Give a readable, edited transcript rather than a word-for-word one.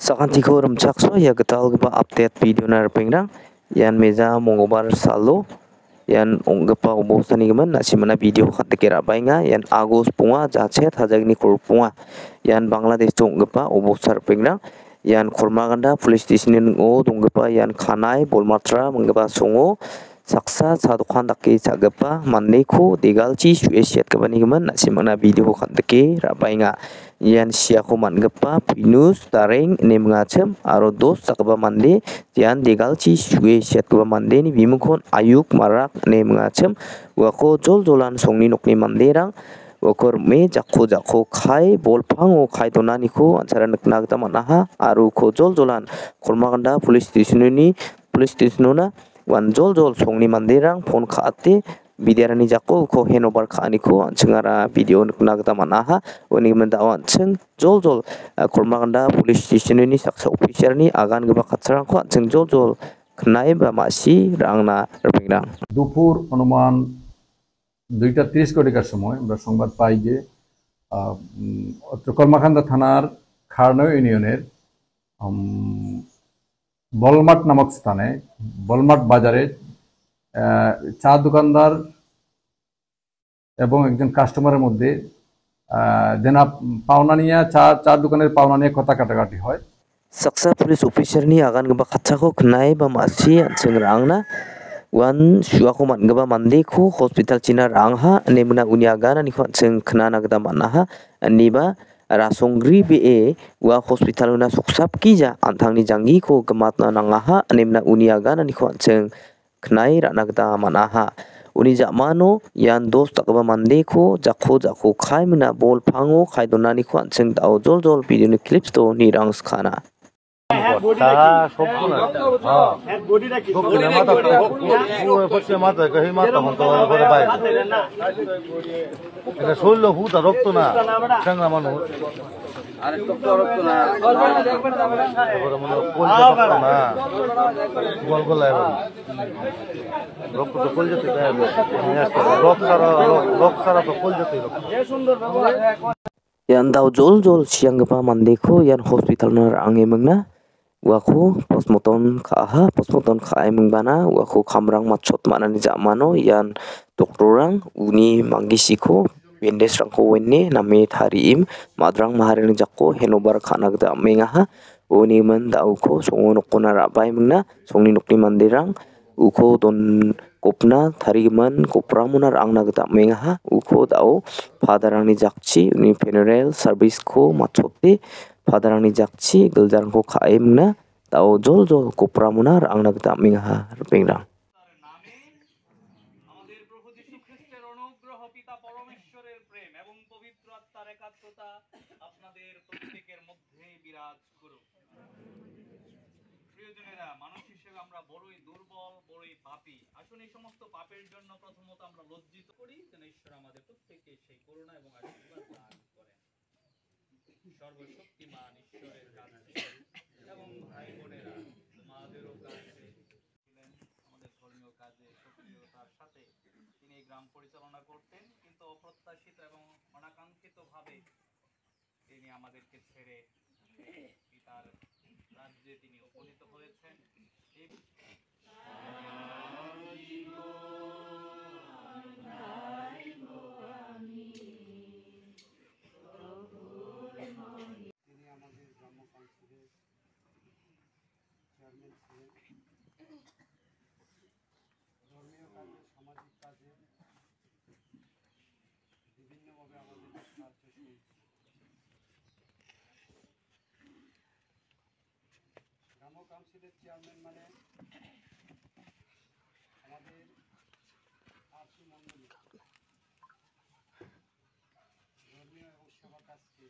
Sakantiku rumchakso ya getalgipa update video narpengrang yan meja monggobar salo yan onggipa obosanigimin nasimana video khatekera bainga yan Agus punga jachet hajagni korpunga yan Bangladesh onggipa obosar pengrang yan kormaganda police station ning-o donggipa yan Kanai Bolmatra monggipa songo saksa cha dokan dake cha·gipa mandeko degalchi sue siatgipanigimin nasimana video khateke ra·baenga. Ian siako man·gipa Pinus Dareng ine mingachim aro dos dakgipa mande ian degalchi sue siatgipa mandeni bimingkon Ayuk Marak ine mingachim uako jol-jolan songni nokni manderang uako rim·e jako kai bolpango kai donaniko an·chara nikna gita man·aha aro uko jol-jolan kormaganda police station-ona wan jol-jol songni manderang phone ka·ate biderani jako uko handover ka·aniko an·chingara video nikna gita man·aha. Unigimin dao an·ching jol-jol kormaganda police station-ni saksa officer-ni agangipa kattarangko an·ching jol-jol knai ba ma·si ra·angna ripingrang। দুপুর অনুমান 2টা 30 ঘটিকার সময় আমরা সংবাদ পাই যে কর্মাকান্দা থানার খারনৌ ইউনিয়নের বলমাট নামক স্থানে বলমাট বাজারে চা দোকানদার এবং একজন কাস্টমারের মধ্যে দেনা পাওনা নিয়ে চা দোকানের পাওনা নিয়ে কথা কাটাকাটি হয়। Saksa police officer-ni agangipa kattako knai ba ma·si an·ching ra·angna wan suako man·gipa mandeko hospital china ra·angha ine mingna uni agananiko an·ching knana gita man·aha aniba rasonggri be·e ua hospital-ona soksapkija an·tangni janggiko gimatna nangaha ine mingna uni agananiko an·ching knai ra·na gita man·aha. Uni ja·mano ian dos dakgipa mandeko jako kai mingna bolpango kai donaniko an·ching dao jol-jol video-ni clips-to nirang skana। Yan dao jol-jol sianggipa mandeko yan hospital-na ra·ange mingna uako postmortem ka·aha postmortem ka·e mingbana uako kamrang matchot ma·nani ja·mano ian doktorrang uni manggisiko bandage-rangko oine name tariim madrang maharing jako handover ka·na gita amengaha. Unigimin dao-ko songo nokona ra·bae mingna songni nokni manderang uko gopna tarigimin goprangmona ra·angna gita amengaha. Uko dao padarangni jakchi uni funeral service-ko matchote padarangni jakchi giljarangko ka·e mingna dao jol-jol goprangmona ra·angna gita amengaha ripingrang। মানুষ হিসেবে আমরা বড়ই দুর্বল বড়ই পাপী। আসুন এই সমস্ত পাপের জন্য প্রথমত আমরা লজ্জিত করি যেন ঈশ্বর আমাদের প্রত্যেককে সেই করুণা এবং আশীর্বাদ দান করেন। সর্বশক্তিমান ঈশ্বরের কাছে এবং ভাই বোনেরা তোমাদেরও কাছে আমাদের ধর্মীয় কাজে সক্রিয়তার সাথে তিনি এই গ্রাম পরিচালনা করতেন, কিন্তু অপ্রত্যাশিত এবং অনাকাঙ্ক্ষিতভাবে তিনি আমাদেরকে ছেড়ে পিতার রাজ্যে তিনি উপনীত হয়েছেন। তিনি আমাদের গ্রাম্য কাউন্সিলের চেয়ারম্যান ছিলেন। ধর্মীয় কাজে সামাজিক কাজে বিভিন্নভাবে আমাদের সাহায্য করেছে। গ্রাম্য কাউন্সিলের চেয়ারম্যান মানে আমাদের আর্থিক মণ্ডলী ধর্মীয় এবং সেবা কাজকে